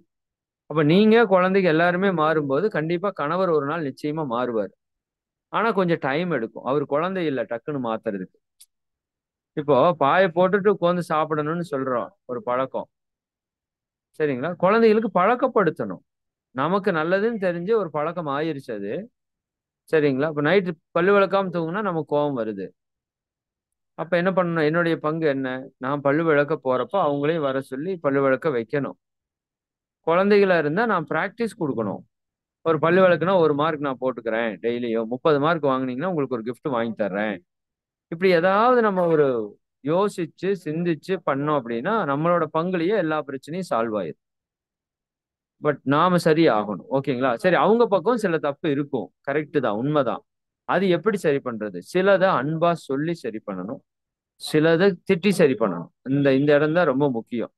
அப்ப நீங்க குழந்தைங்க எல்லாருமே மாறும்போது கண்டிப்பா கணவர் ஒரு நாள் நிச்சயமா மாறுவாரு. ஆனா கொஞ்சம் டைம் எடுக்கும். அவர் குழந்தை இல்ல டக்குன்னு மாத்துறதுக்கு. இப்போ பாய போட்டுட்டு உட்கார்ந்து சாப்பிடணும்னு சொல்றோம். ஒரு பழக்கம். சரிங்களா? குழந்தைகளுக்கு பழக்கப்படுத்தணும். நமக்கு நல்லதுன்னு தெரிஞ்சு ஒரு பழக்கம் ஆயிருச்சு அது. சரிங்களா? இப்ப நைட்டு பல்லு விளக்காம தூங்குனா நமக்கு கோவம் வருது. அப்ப என்ன பண்ணணும்? என்னுடைய பங்கு என்ன? நான் பல்லு விளக்க போறப்போ அவங்களையும் வர சொல்லி பல்லு விளக்க வைக்கணும். குழந்தைகளா இருந்தா நான் பிராக்டிஸ் குடுக்கணும். ஒரு பல்லு விளக்குனா 1 மார்க் நான் போட்டுக்கிறேன் டெய்லியும். 30 மார்க் வாங்குனீங்கன்னா உங்களுக்கு ஒரு கிஃப்ட் வாங்கி தர்றேன். இப்படி ஏதாவது நம்ம ஒரு யோசிச்சு, சிந்திச்சு பண்ணோம் அப்படின்னா, நம்மளோட பங்குலயே எல்லா பிரச்சனையும் சால்வ் ஆயிரும். பட் நாம சரி ஆகணும். ஓகேங்களா? சரி அவங்க பக்கம் சில தப்பு இருக்கும். கரெக்ட் தான். உண்மதான். அது எப்படி சரி பண்றது? சிலத அன்பா சொல்லி சரி பண்ணணும். சிலத திட்டி சரி பண்ணணும். இந்த இந்த இடம் தான் ரொம்ப முக்கியம்.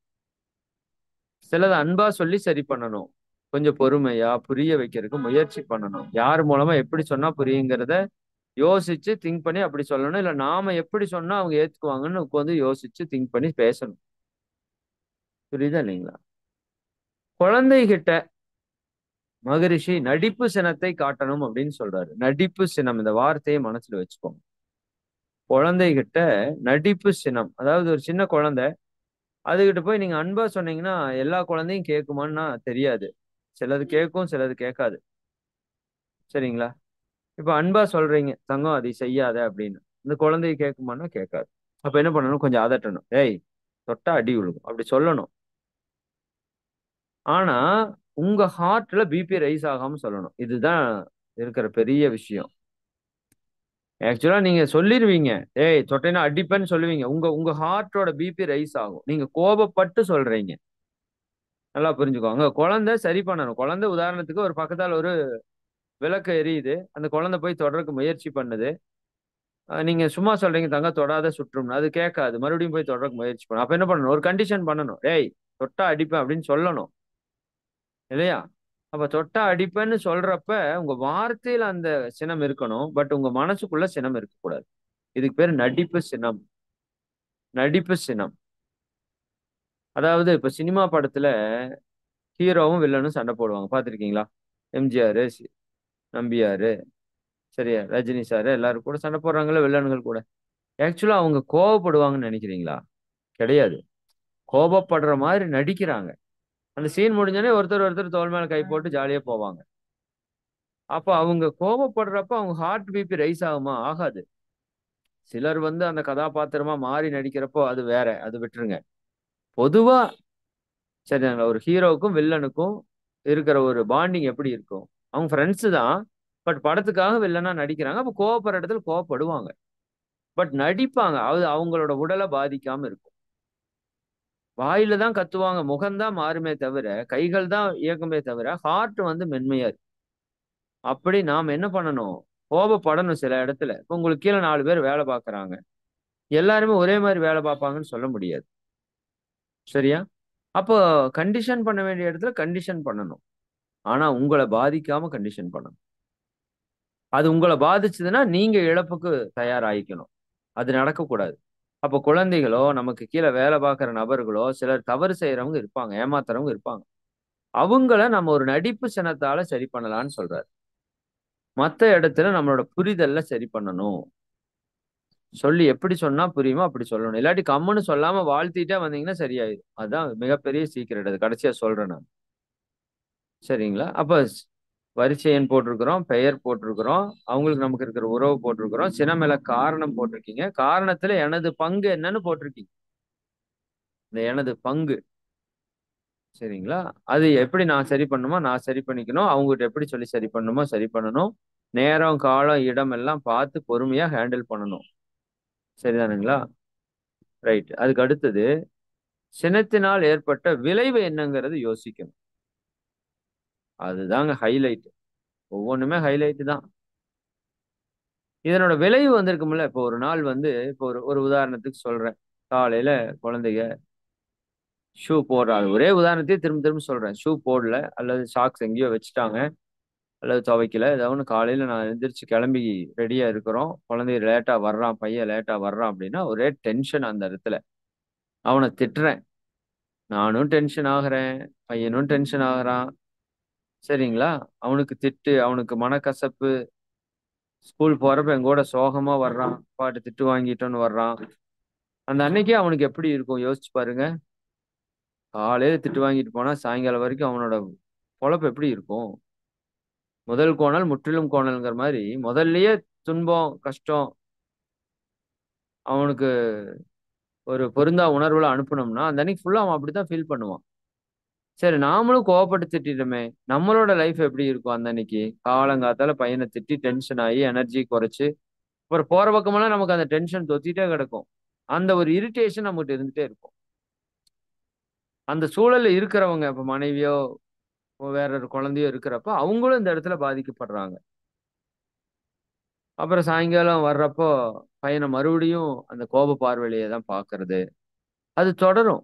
சிலத அன்பா சொல்லி சரி பண்ணணும். கொஞ்சம் பொறுமையா புரிய வைக்கிறதுக்கு முயற்சி பண்ணணும். யார் மூலமா எப்படி சொன்னா புரியுங்கிறத யோசிச்சு திங்க் பண்ணி அப்படி சொல்லணும். இல்ல நாம எப்படி சொன்னா அவங்க ஏத்துக்குவாங்கன்னு உட்கார்ந்து யோசிச்சு திங்க் பண்ணி பேசணும். புரியுதா இல்லைங்களா? குழந்தைகிட்ட மகரிஷி நடிப்பு சினத்தை காட்டணும் அப்படின்னு சொல்றாரு. நடிப்பு சினம் இந்த வார்த்தையை மனசுல வச்சுக்கோங்க. குழந்தைகிட்ட நடிப்பு சினம். அதாவது ஒரு சின்ன குழந்தை அதுகிட்ட போய் நீங்க அன்பா சொன்னீங்கன்னா எல்லா குழந்தையும் கேட்குமான்னா தெரியாது. சிலது கேட்கும், சிலது கேட்காது. சரிங்களா? இப்ப அன்பா சொல்றீங்க, தங்கம் அதை செய்யாத அப்படின்னு. இந்த குழந்தைய கேட்குமான்னா கேட்காது. அப்ப என்ன பண்ணணும்? கொஞ்சம் அதட்டணும். ஏய், தொட்டா அடி விழுகும். அப்படி சொல்லணும். ஆனா, உங்க ஹார்ட்ல பிபி ரைஸ் ஆகாம சொல்லணும். இதுதான் இருக்கிற பெரிய விஷயம். ஆக்சுவலா நீங்க சொல்லிருவீங்க. ஏய் தொட்டேன்னா அடிப்பேன்னு சொல்லுவீங்க. உங்க உங்க ஹார்ட்டோட பிபி ரைஸ் ஆகும். நீங்க கோபப்பட்டு சொல்றீங்க. நல்லா புரிஞ்சுக்கோங்க. குழந்தை சரி பண்ணணும். குழந்தை உதாரணத்துக்கு ஒரு பக்கத்தால ஒரு விளக்கு எரியுது. அந்த குழந்தை போய் தொடறக்கு முயற்சி பண்ணுது. நீங்க சும்மா சொல்றீங்க தங்கம் தொடாத சுட்டுரும்னு. அது கேட்காது. மறுபடியும் போய் தொடறக்கு முயற்சி பண்ணும். அப்ப என்ன பண்ணணும்? ஒரு கண்டிஷன் பண்ணணும். ஏய் தொட்டா அடிப்பேன் அப்படின்னு சொல்லணும். இல்லையா? அப்ப தொட்டா அடிப்பேன்னு சொல்றப்ப உங்க வார்த்தையில அந்த சினம் இருக்கணும். பட் உங்க மனசுக்குள்ள சினம் இருக்கக்கூடாது. இதுக்கு பேரு நடிப்பு சினம். நடிப்பு சினம். அதாவது இப்ப சினிமா படத்துல ஹீரோவும் வில்லனும் சண்டை போடுவாங்க. பார்த்திருக்கீங்களா? எம்ஜிஆர், நம்பியாரு, சரியா? ரஜினி சார் எல்லாரும் கூட சண்டை போடுறாங்கல்ல வில்லன்கள் கூட. ஆக்சுவலா அவங்க கோவப்படுவாங்கன்னு நினைக்கிறீங்களா? கிடையாது. கோபப்படுற மாதிரி நடிக்கிறாங்க. அந்த சீன் முடிஞ்சோனே ஒருத்தர் ஒருத்தர் தோள் மேல கை போட்டு ஜாலியா போவாங்க. அப்ப அவங்க கோபப்படுறப்ப அவங்க ஹார்ட் பிபி ரைஸ் ஆகுமா? ஆகாது. சிலர் வந்து அந்த கதாபாத்திரமா மாறி நடிக்கிறப்போ அது வேற. அது விட்டுருங்க. பொதுவா சரிங்களா? ஒரு ஹீரோவுக்கும் வில்லனுக்கும் இருக்கிற ஒரு பாண்டிங் எப்படி இருக்கும்? அவங்க ஃப்ரெண்ட்ஸ் தான். பட் படத்துக்காக வில்லனா நடிக்கிறாங்க. அப்ப கோவப்படுற இடத்துல கோவப்படுவாங்க. பட் நடிப்பாங்க. அது அவங்களோட உடல பாதிக்காம இருக்கும். வாயில தான் கத்துவாங்க. முகம் தான் மாறுமே தவிர, கைகள் தான் இயக்குமே தவிர, ஹார்ட் வந்து மென்மையா இருக்கு. அப்படி நாம என்ன பண்ணணும்? கோபப்படணும் சில இடத்துல. இப்ப உங்களுக்கு கீழ 4 பேர் வேலை பார்க்குறாங்க. எல்லாருமே ஒரே மாரி வேலை பார்ப்பாங்கன்னு சொல்ல முடியாது. சரியா? அப்போ கண்டிஷன் பண்ண வேண்டிய இடத்துல கண்டிஷன் பண்ணணும். ஆனா உங்கள பாதிக்காம கண்டிஷன் பண்ணணும். அது உங்கள பாதிச்சதுன்னா, நீங்க இழப்புக்கு தயாராயிக்கணும். அது நடக்கக்கூடாது. அப்ப குழந்தைகளோ, நமக்கு கீழ வேலை பார்க்குற நபர்களோ, சிலர் தவறு செய்றவங்க இருப்பாங்க. ஏமாத்துறவங்க இருப்பாங்க. அவங்கள நம்ம ஒரு நடிப்பு சினத்தால சரி பண்ணலான்னு சொல்றாரு. மத்த இடத்துல நம்மளோட புரிதல்ல சரி பண்ணணும். சொல்லி எப்படி சொன்னா புரியுமோ அப்படி சொல்லணும். இல்லாட்டி கம்முன்னு சொல்லாம வாழ்த்திட்டே வந்தீங்கன்னா சரியாயிரும். அதான் மிகப்பெரிய சீக்ரெட் அது. கடைசியா சொல்றேன் நான். சரிங்களா? அப்ப வரிசை எண் போட்டிருக்கிறோம், பெயர் போட்டிருக்கிறோம், அவங்களுக்கு நமக்கு இருக்கிற உறவு போட்டிருக்கிறோம், சினமெல காரணம் போட்டிருக்கீங்க. காரணத்துல எனது பங்கு என்னன்னு போட்டிருக்கீங்க. இந்த எனது பங்கு சரிங்களா? அது எப்படி நான் சரி பண்ணணுமோ, நான் சரி பண்ணிக்கணும். அவங்ககிட்ட எப்படி சொல்லி சரி பண்ணணுமோ, சரி பண்ணணும். நேரம், காலம், இடம் எல்லாம் பார்த்து பொறுமையா ஹேண்டில் பண்ணணும். சரிதானுங்களா? ரைட். அதுக்கு அடுத்தது, சினத்தினால் ஏற்பட்ட விளைவு என்னங்கிறது யோசிக்கணும். அதுதாங்க ஹைலைட். ஒவ்வொன்னுமே ஹைலைட் தான். இதனோட விளைவு வந்திருக்கும்ல. இப்போ ஒரு நாள் வந்து இப்போ ஒரு ஒரு உதாரணத்துக்கு சொல்றேன். காலையில குழந்தைக ஷூ போடுறாங்க. ஒரே உதாரணத்தையே திரும்ப திரும்ப சொல்றேன். ஷூ போடல அல்லது சாக்ஸ் எங்கேயோ வச்சுட்டாங்க. அல்லது துவைக்கல. ஏதோ ஒண்ணு காலையில நான் எந்திரிச்சு கிளம்பி ரெடியா இருக்கிறோம். குழந்தை லேட்டா வர்றான், பையன் லேட்டா வர்றான் அப்படின்னா, ஒரே டென்ஷன் அந்த இடத்துல. அவன திட்டுறேன். நானும் டென்ஷன் ஆகுறேன். பையனும் டென்ஷன் ஆகுறான். சரிங்களா? அவனுக்கு திட்டு, அவனுக்கு மனக்கசப்பு. ஸ்கூல் போறப்ப என் கூட சோகமா வர்றான். அப்பாட்ட திட்டு வாங்கிட்டோன்னு வர்றான். அந்த அன்னைக்கே அவனுக்கு எப்படி இருக்கும் யோசிச்சு பாருங்க. காலையில திட்டு வாங்கிட்டு போனா, சாயங்காலம் வரைக்கும் அவனோட பொழப்பு எப்படி இருக்கும்? முதல் கோணல் முற்றிலும் கோணல்ங்கிற மாரி, முதல்லயே துன்பம், கஷ்டம் அவனுக்கு ஒரு பொருந்தா உணர்வுல அனுப்புனோம்னா, அந்த அன்னைக்கு ஃபுல்லா அவன் அப்படித்தான் ஃபீல் பண்ணுவான். சரி நாமளும் கோவப்பட்டு திட்டிட்டோமே! நம்மளோட லைஃப் எப்படி இருக்கும் அந்த அன்னைக்கு? காலங்காத்தால பையன திட்டி டென்ஷன் ஆயி, எனர்ஜி குறைச்சு, அப்புறம் போற பக்கமெல்லாம் நமக்கு அந்த டென்ஷன் தொத்திட்டே கிடக்கும். அந்த ஒரு இரிட்டேஷன் நம்மகிட்ட இருந்துட்டே இருக்கும். அந்த சூழல்ல இருக்கிறவங்க, இப்ப மனைவியோ, வேற ஒரு குழந்தையோ இருக்கிறப்ப, அவங்களும் இந்த இடத்துல பாதிக்கப்படுறாங்க. அப்புறம் சாயங்காலம் வர்றப்போ, பையன மறுபடியும் அந்த கோப பார்வையிலேயே தான் பார்க்கறது. அது தொடரும்.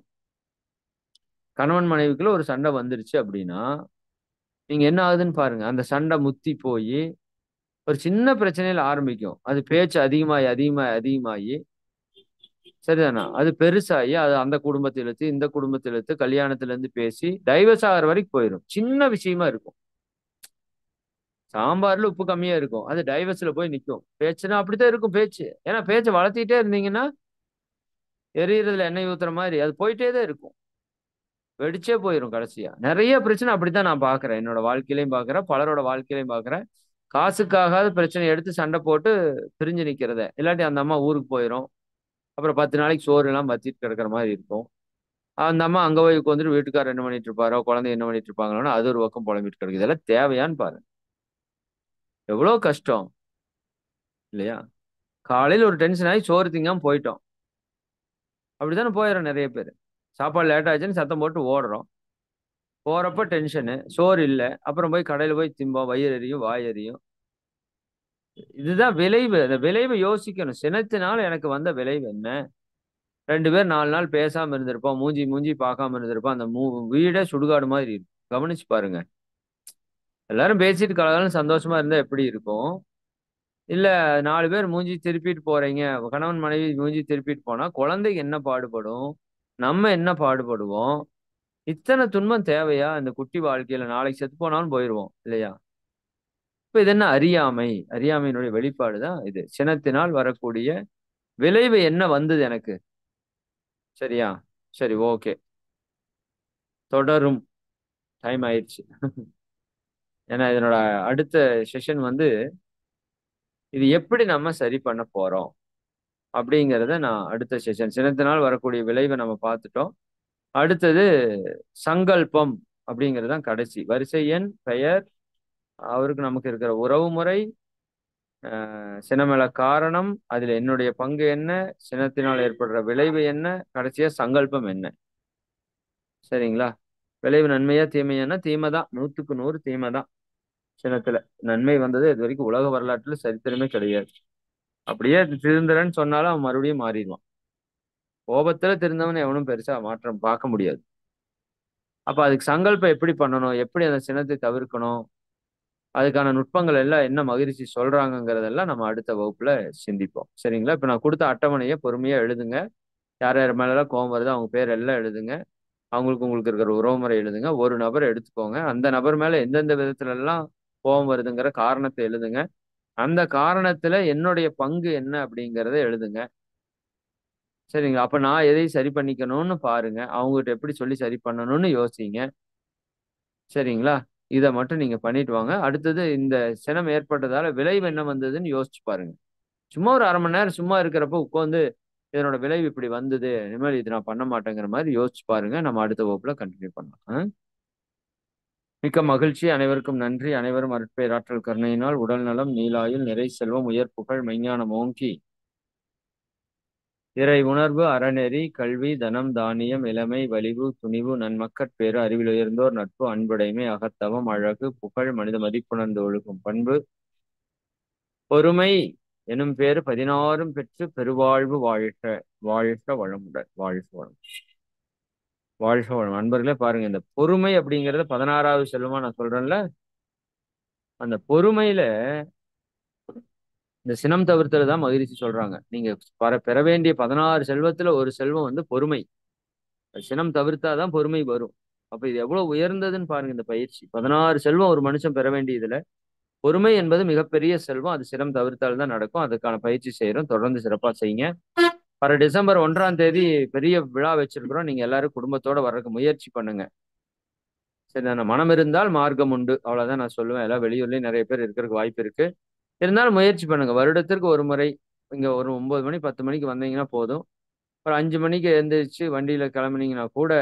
கணவன் மனைவிக்குள்ள ஒரு சண்டை வந்துருச்சு அப்படின்னா, நீங்க என்ன ஆகுதுன்னு பாருங்க. அந்த சண்டை முத்தி போயி, ஒரு சின்ன பிரச்சனையில ஆரம்பிக்கும். அது பேச்சு அதிகமாயி, அதிகமாயி, அதிகமாயி சரிதானா? அது பெருசாயி, அது அந்த குடும்பத்த இழுத்து, இந்த குடும்பத்த இழுத்து, கல்யாணத்துல இருந்து பேசி, டைவர்ஸ் ஆகுற வரைக்கும் போயிரும். சின்ன விஷயமா இருக்கும். சாம்பார்ல உப்பு கம்மியா இருக்கும். அது டைவர்ஸ்ல போய் நிக்கும். பேச்சுனா அப்படித்தான் இருக்கும் பேச்சு. ஏன்னா பேச்ச வளர்த்திட்டே இருந்தீங்கன்னா, எரியிறதுல எண்ணெய் ஊத்துற மாரி அது போயிட்டே தான் இருக்கும். வெடிச்சே போயிரும் கடைசியா. நெறைய பிரச்சனை அப்படித்தான் நான் பார்க்கிறேன். என்னோட வாழ்க்கையிலயும் பார்க்கிறேன். பலரோட வாழ்க்கையிலயும் பார்க்கிறேன். காசுக்காகாத பிரச்சனைய எடுத்து சண்டை போட்டு பிரிஞ்சு நிக்கிறத. இல்லாட்டி அந்த அம்மா ஊருக்கு போயிரும். அப்புறம் 10 நாளைக்கு சோறு இல்லாம வத்திட்டு கிடக்குற மாரி இருக்கும். அந்த அம்மா அங்க போய் உட்காந்துட்டு வீட்டுக்காரர் என்ன பண்ணிட்டு இருப்பாரோ, குழந்தை என்ன பண்ணிட்டு இருப்பாங்களோன்னு அது ஒரு பக்கம் புலம்பிட்டு கிடக்கு. இதெல்லாம் தேவையான்னு பாருங்க. எவ்வளோ கஷ்டம் இல்லையா? காலையில ஒரு டென்ஷன் ஆயி சோறு திங்காம போயிட்டோம். அப்படித்தானே போயிர்றோம் நெறைய பேரு. சாப்பாடு லேட் ஆச்சுன்னு சத்தம் போட்டு ஓடுறோம். போறப்ப டென்ஷனு. சோறு இல்ல. அப்புறம் போய் கடையில போய் திம்போம். வயிறு எரியும், வாய் எரியும். இதுதான் விளைவு. அந்த விளைவ யோசிக்கணும். சினத்தினால எனக்கு வந்த விளைவு என்ன? 2 பேர் 4 நாள் பேசாம இருந்திருப்போம். மூஞ்சி மூஞ்சி பார்க்காம இருந்திருப்போம். அந்த வீடே சுடுகாடு மாதிரி இருக்கும். கவனிச்சு பாருங்க. எல்லாரும் பேசிட்டு கலகலன்னு சந்தோஷமா இருந்தா எப்படி இருக்கும்? இல்ல 4 பேர் மூஞ்சி திருப்பிட்டு போறீங்க. கணவன், மனைவி மூஞ்சி திருப்பிட்டு போனா, குழந்தைக்கு என்ன பாடுபடும்? நம்ம என்ன பாடுபடுவோம்? இத்தன துன்பம் தேவையா? இந்த குட்டி வாழ்க்கையில நாளைக்கு செத்து போனாலும் போயிருவோம். இல்லையா? இப்ப இது என்ன அறியாமை? அறியாமையினுடைய வெளிப்பாடு தான் இது. சினத்தினால் வரக்கூடிய விளைவு என்ன வந்தது எனக்கு? சரியா? சரி ஓகே. தொடரும். டைம் ஆயிருச்சு. ஏன்னா இதனோட அடுத்த செஷன் வந்து, இது எப்படி நம்ம சரி பண்ண போறோம்? அப்படிங்கிறத நான் அடுத்த செஷன் சினத்தினால் வரக்கூடிய விளைவ நம்ம பார்த்துட்டோம். அடுத்தது சங்கல்பம் அப்படிங்கிறது தான் கடைசி. வரிசை எண், பெயர், அவருக்கு நமக்கு இருக்கிற உறவு முறை, சினமெழ காரணம், அதுல என்னுடைய பங்கு என்ன, சினத்தினால் ஏற்படுற விளைவு என்ன, கடைசியா சங்கல்பம் என்ன. சரிங்களா? விளைவு நன்மையா தீமையானா தீமை தான். 100க்கு 100 தீமை தான். சினத்துல நன்மை வந்தது இது வரைக்கும் உலக வரலாற்றுல சரித்திரமே கிடையாது. அப்படியே திருந்துறேன்னு சொன்னாலும் அவன் மறுபடியும் மாறிடுவான். கோபத்துல திருந்தவன் எவனும் பெருசா மாற்றம் பார்க்க முடியாது. அப்ப அதுக்கு சங்கல்பம் எப்படி பண்ணணும்? எப்படி அந்த சினத்தை தவிர்க்கணும்? அதுக்கான நுட்பங்கள் எல்லாம் என்ன மகிழ்ச்சி சொல்றாங்கங்கிறதெல்லாம் நம்ம அடுத்த வகுப்புல சிந்திப்போம். சரிங்களா? இப்ப நான் குடுத்த அட்டவணைய பொறுமையா எழுதுங்க. யார் யார் மேலலாம் கோவம் வருதோ அவங்க பேர் எல்லாம் எழுதுங்க. அவங்களுக்கு உங்களுக்கு இருக்கிற உறவுமுறை எழுதுங்க. ஒரு நபர எடுத்துக்கோங்க. அந்த நபர் மேல எந்தெந்த விதத்துல எல்லாம் கோவம் வருதுங்கிற காரணத்த எழுதுங்க. அந்த காரணத்துல என்னுடைய பங்கு என்ன அப்படிங்கிறத எழுதுங்க. சரிங்களா? அப்ப நான் எதை சரி பண்ணிக்கணும்னு பாருங்க. அவங்ககிட்ட எப்படி சொல்லி சரி பண்ணணும்னு யோசிங்க. சரிங்களா? இத மட்டும் நீங்க பண்ணிட்டு வாங்க. அடுத்தது இந்த சினம் ஏற்பட்டதால விளைவு என்ன வந்ததுன்னு யோசிச்சு பாருங்க. சும்மா ஒரு 1/2 மணி நேரம் சும்மா இருக்கிறப்போ உட்காந்து, இதனோட விளைவு இப்படி வந்தது. இனிமேல் இது நான் பண்ண மாட்டேங்கிற மாரி யோசிச்சு பாருங்க. நம்ம அடுத்த வகுப்புல கன்டின்யூ பண்ணலாம். மிக்க மகிழ்ச்சி. அனைவருக்கும் நன்றி. அனைவரும் அருட்பேராற்றல் கருணையினால் உடல் நலம், நீளாயுள், நிறை செல்வம், உயர் புகழ், மெஞ்ஞானம் ஓங்கி, இறை உணர்வு, அறநெறி, கல்வி, தனம், தானியம், இளமை, வலிவு, துணிவு, நன்மக்கட்பேறு, அறிவில் உயர்ந்தோர் நட்பு, அன்புடைமை, அகத்தவம், அழகு, புகழ், மனித மதிப்புணர்ந்து ஒழுகும் பண்பு, பொறுமை, எனும் பேரு 16ம் பெற்று பெருவாழ்வு வாழ்க. வாழ்க வளமுடன். வாழ்க வளம். வாழ்க வளம். நண்பர்களே பாருங்க, இந்த பொறுமை அப்படிங்கறத 16வது செல்வமா நான் சொல்றேன்ல, அந்த பொறுமையில இந்த சினம் தவிர்த்தல் தான் மகிழ்ச்சி சொல்றாங்க. நீங்க பெற வேண்டிய 16 செல்வத்துல ஒரு செல்வம் வந்து பொறுமை. சினம் தவிர்த்தாதான் பொறுமை வரும். அப்ப இது எவ்வளவு உயர்ந்ததுன்னு பாருங்க இந்த பயிற்சி. 16 செல்வம் ஒரு மனுஷன் பெற வேண்டியதுல பொறுமை என்பது மிகப்பெரிய செல்வம். அது சினம் தவிர்த்தால் தான் நடக்கும். அதுக்கான பயிற்சி செய்யறோம். தொடர்ந்து சிறப்பா செய்யுங்க. வர டிசம்பர் 1ஆம் தேதி பெரிய விழா வச்சிருக்கிறோம். நீங்க எல்லாரும் குடும்பத்தோட வர்றதுக்கு முயற்சி பண்ணுங்க. சரி, நான் மனம் இருந்தால் மார்க்கம் உண்டு. அவ்வளவுதான் நான் சொல்லுவேன். எல்லாம் வெளியூர்லயும் நிறைய பேர் இருக்கிறதுக்கு வாய்ப்பு இருக்கு. இருந்தாலும் முயற்சி பண்ணுங்க. வருடத்திற்கு ஒரு முறை இங்க ஒரு 9 மணி 10 மணிக்கு வந்தீங்கன்னா போதும். ஒரு 5 மணிக்கு எழுந்திரிச்சு வண்டியில கிளம்புனீங்கன்னா கூட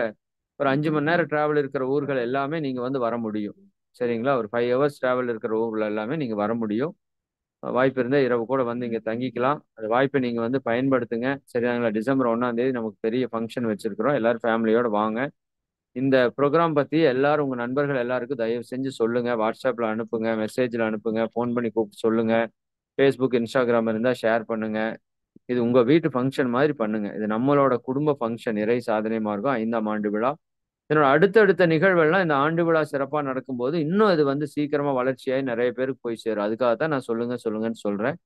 ஒரு 5 மணி நேரம் டிராவல் இருக்கிற ஊர்கள் எல்லாமே நீங்க வந்து வர முடியும். சரிங்களா? ஒரு 5 ஹவர்ஸ் டிராவல் இருக்கிற ஊர்கள் எல்லாமே நீங்க வர முடியும். வாய்ப்பு இருந்தால் இரவு கூட வந்து இங்க தங்கிக்கலாம். அந்த வாய்ப்பை நீங்க வந்து பயன்படுத்துங்க. சரிங்களா? டிசம்பர் 1ஆம் தேதி நமக்கு பெரிய ஃபங்க்ஷன் வச்சிருக்கிறோம். எல்லாரும் ஃபேமிலியோட வாங்க. இந்த ப்ரோக்ராம் பத்தி எல்லாரும் உங்க நண்பர்கள் எல்லாருக்கும் தயவு செஞ்சு சொல்லுங்க. வாட்ஸ்அப்ல அனுப்புங்க, மெசேஜ்ல அனுப்புங்க, ஃபோன் பண்ணி கூப்பிட்டு சொல்லுங்க. ஃபேஸ்புக், இன்ஸ்டாகிராம் இருந்தா ஷேர் பண்ணுங்க. இது உங்க வீட்டு ஃபங்க்ஷன் மாதிரி பண்ணுங்க. இது நம்மளோட குடும்ப ஃபங்க்ஷன். இறை சாதனை மார்க்கம் 5ஆம் ஆண்டு விழா. இதனோட அடுத்தடுத்த நிகழ்வுகள்லாம் இந்த ஆண்டு விழா சிறப்பா நடக்கும்போது இன்னும் இது வந்து சீக்கிரமா வளர்ச்சியாகி நிறைய பேருக்கு போய் சேரும். அதுக்காக தான் நான் சொல்லுங்க சொல்லுங்கன்னு சொல்றேன்.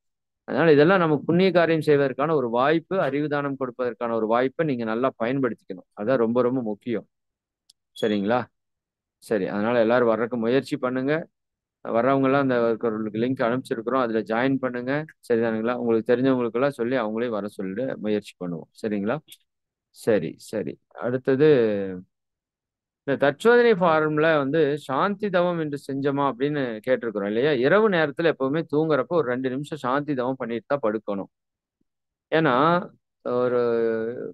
அதனால இதெல்லாம் நமக்கு புண்ணிய காரியம் செய்வதற்கான ஒரு வாய்ப்பு, அறிவு தானம் கொடுப்பதற்கான ஒரு வாய்ப்பை நீங்க நல்லா பயன்படுத்திக்கணும். அதான் ரொம்ப ரொம்ப முக்கியம். சரிங்களா? சரி. அதனால எல்லாரும் வர்றதுக்கு முயற்சி பண்ணுங்க. வர்றவங்க எல்லாம் அந்த லிங்க் அனுப்பிச்சிருக்கிறோம். அதுல ஜாயின் பண்ணுங்க. சரிதானுங்களா? உங்களுக்கு தெரிஞ்சவங்களுக்கு எல்லாம் சொல்லி அவங்களையும் வர சொல்லிட்டு முயற்சி பண்ணுவோம். சரிங்களா? சரி, சரி. அடுத்தது இந்த தற்சோதனை ஃபார்ம்ல வந்து சாந்தி தவம் என்று செஞ்சோமா அப்படின்னு கேட்டிருக்கிறோம் இல்லையா? இரவு நேரத்துல எப்பவுமே தூங்குறப்போ ஒரு 2 நிமிஷம் சாந்தி தவம் பண்ணிட்டு தான் படுக்கணும். ஏன்னா ஒரு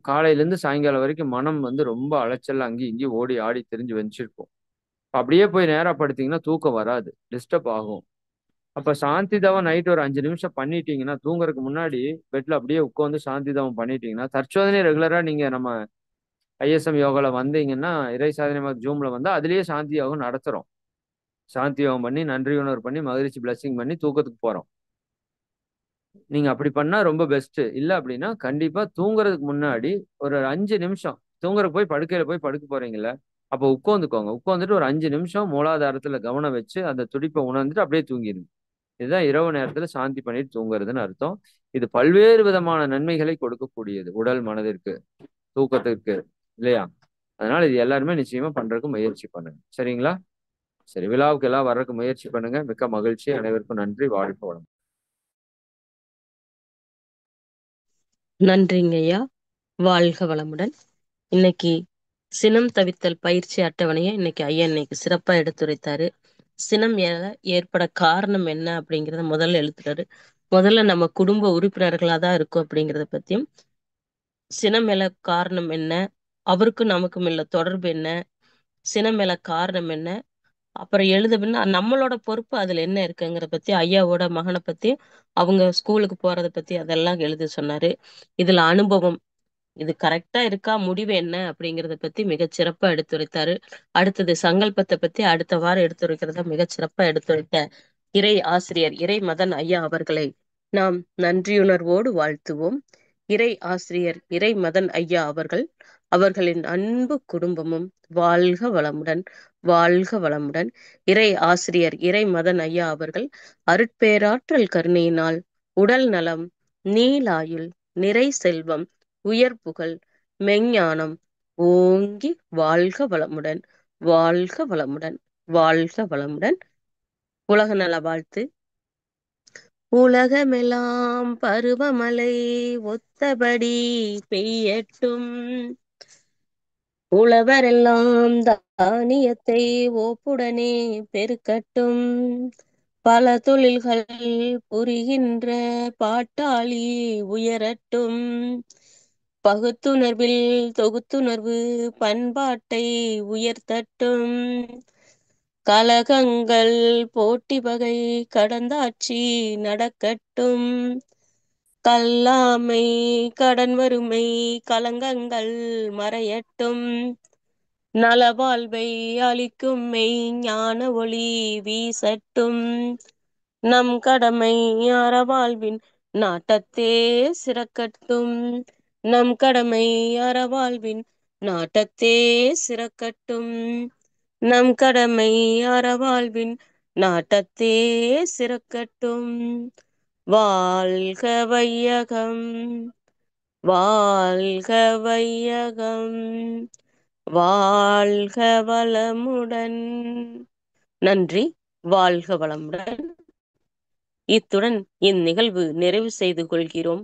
காலையில இருந்து சாயங்காலம் வரைக்கும் மனம் வந்து ரொம்ப அலைச்சல் அங்கேயும் இங்கேயும் ஓடி ஆடி திரிஞ்சு வச்சிருக்கும். அப்படியே போய் நேரா படுத்தீங்கன்னா தூக்கம் வராது, டிஸ்டர்ப் ஆகும். அப்ப சாந்தி தவம் நைட் ஒரு 5 நிமிஷம் பண்ணிட்டீங்கன்னா தூங்குறதுக்கு முன்னாடி பெட்ல அப்படியே உட்காந்து சாந்தி தவம் பண்ணிட்டீங்கன்னா, தற்சோதனை ரெகுலரா நீங்க நம்ம ஐஎஸ்எம் யோகால வந்தீங்கன்னா, இறை சாதனை ஜூம்ல வந்தா அதுலயே சாந்தி யோகம் நடத்துறோம். சாந்தி யோகம் பண்ணி நன்றி உணர்வு பண்ணி மகிழ்ச்சி பிளஸிங் பண்ணி தூக்கத்துக்கு போறோம். நீங்க அப்படி பண்ணா ரொம்ப பெஸ்ட். இல்ல அப்படின்னா கண்டிப்பா தூங்குறதுக்கு முன்னாடி ஒரு 5 நிமிஷம் தூங்குறதுக்கு போய் படுக்கையில போய் படுக்க போறீங்கல்ல, அப்போ உட்காந்துக்கோங்க. உட்காந்துட்டு ஒரு 5 நிமிஷம் மூலாதாரத்துல கவனம் வச்சு அந்த துடிப்பை உணர்ந்துட்டு அப்படியே தூங்கிடுங்க. இதுதான் இரவு நேரத்துல சாந்தி பண்ணிட்டு தூங்குறதுன்னு அர்த்தம். இது பல்வேறு விதமான நன்மைகளை கொடுக்கக்கூடியது உடல் மனதிற்கு, தூக்கத்திற்கு, இல்லையா? அதனால இது எல்லாருமே நிச்சயமா பண்றதுக்கு முயற்சி பண்ணுங்க. சரிங்களா? சரி, விழாவுக்கு எல்லாம் வர்றதுக்கு முயற்சி பண்ணுங்க. மிக்க மகிழ்ச்சி. அனைவருக்கும் நன்றி. வாழ்க வளம். நன்றிங்க ஐயா. வாழ்க வளமுடன். இன்னைக்கு சினம் தவித்தல் பயிற்சி அட்டவணையை இன்னைக்கு சிறப்பா எடுத்துரைத்தாரு. சினம் ஏற்பட காரணம் என்ன அப்படிங்கிறத முதல்ல எழுத்துறாரு. முதல்ல நம்ம குடும்ப உறுப்பினர்களா தான் இருக்கும் அப்படிங்கிறத பத்தியும், சினம் மேல காரணம் என்ன, அவருக்கும் நமக்கும் உள்ள தொடர்பு என்ன, சினம் மேல காரணம் என்ன, அப்புறம் எழுத நம்மளோட பொறுப்பு அதுல என்ன இருக்குங்கிற பத்தி, ஐயாவோட மகனை பத்தி, அவங்க ஸ்கூலுக்கு போறத பத்தி அதெல்லாம் எழுத சொன்னாரு. இதுல அனுபவம், இது கரெக்டா இருக்கா, முடிவு என்ன அப்படிங்கறத பத்தி மிகச் சிறப்பா எடுத்துரைத்தாரு. அடுத்தது சங்கல்பத்தை பத்தி அடுத்த வாரம் எடுத்துரைக்கிறத மிகச் சிறப்பா எடுத்துரைத்த இறை ஆசிரியர் இறை மதன் ஐயா அவர்களை நாம் நன்றியுணர்வோடு வாழ்த்துவோம். இறை ஆசிரியர் இறை மதன் ஐயா அவர்களின் அன்பு குடும்பமும் வாழ்க வளமுடன், வாழ்க வளமுடன். இறை ஆசிரியர் இறை மதன் ஐயா அவர்கள் அருட்பேராற்றல் கருணையினால் உடல் நலம், நீலாயுள், நிறை செல்வம், உயர் புகழ், மெஞ்ஞானம் ஓங்கி வாழ்க வளமுடன், வாழ்க வளமுடன், வாழ்க வளமுடன். உலக நல வாழ்த்து. உலகமெல்லாம் பருவமழை ஒத்தபடி பெய்யட்டும். உழவரெல்லாம் தானியத்தை ஓப்புடனே பெருக்கட்டும். பல தொழில்கள் புரிகின்ற பாட்டாளி உயரட்டும். பகுத்துணர்வில் தொகுத்துணர்வு பண்பாட்டை உயர்த்தட்டும். கலகங்கள் போட்டி வகை கடந்தாட்சி நடக்கட்டும். கல்லாமை கடன் வறுமை கலங்கங்கள் மறையட்டும். நலவாழ்வை அளிக்கும் மெய் ஞான ஒளி வீசட்டும். நம் கடமை அறவாழ்வின் நாட்டத்தே சிறக்கட்டும் நம் கடமை அறவாழ்வின். நாட்டத்தே சிறக்கட்டும் நம் கடமை அறவாழ்வின். நாட்டத்தே சிறக்கட்டும். வாழ்க வையகம், வாழ்க வையகம், வாழ்க வளமுடன். நன்றி. வாழ்க வளமுடன். இத்துடன் இந்நிகழ்வு நிறைவு செய்து கொள்கிறோம்.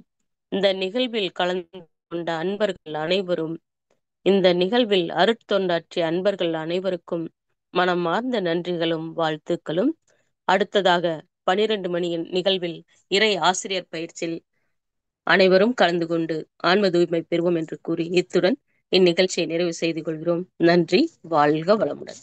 இந்த நிகழ்வில் கலந்து கொண்ட அன்பர்கள் அனைவரும், இந்த நிகழ்வில் அருட்தொண்டாற்றிய அன்பர்கள் அனைவருக்கும் மனமார்ந்த நன்றிகளும் வாழ்த்துக்களும். அடுத்ததாக 12 மணியின் நிகழ்வில் இறை ஆசிரியர் பயிற்சியில் அனைவரும் கலந்து கொண்டு ஆன்ம தூய்மை பெறுவோம் என்று கூறி இத்துடன் இந்நிகழ்ச்சியை நிறைவு செய்து கொள்கிறோம். நன்றி. வாழ்க வளமுடன்.